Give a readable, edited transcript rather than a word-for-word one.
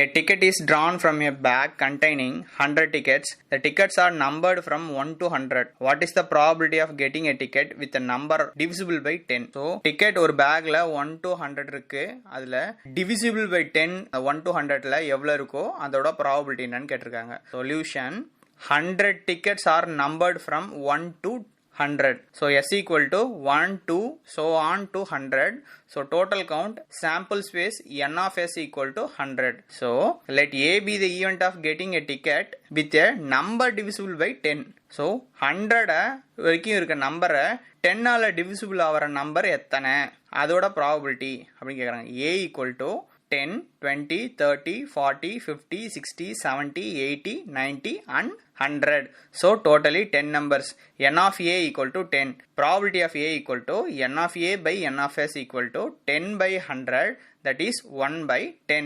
A ticket is drawn from a bag containing 100 tickets. The tickets are numbered from 1 to 100. What is the probability of getting a ticket with a number divisible by 10? So, ticket ஒரு பேக்ல 1 to 100 இருக்கு. அதுல divisible by 10 1 to 100ல எவ்வளவு இருக்கோ அதோட probability என்னன்னு கேட்டிருக்காங்க. Solution: 100 tickets are numbered from 1 to 100. So S equal to 1 to so on to 100. So total count sample space n of S equal to 100. So let A be the event of getting a ticket with a number divisible by 10. So 100 வரைக்கும் இருக்க நம்பரை 10 ஆல divisible ஆகிற number எத்தனை அதோட probability அப்படின்னு கேட்குறாங்க. A equal to 10, 20, 30, 40, 50, 60, 70, 80, 90 and 100. So totally 10 numbers. N of A equal to 10. Probability of A equal to N of A by N of S equal to 10 by 100, that is 1 by 10.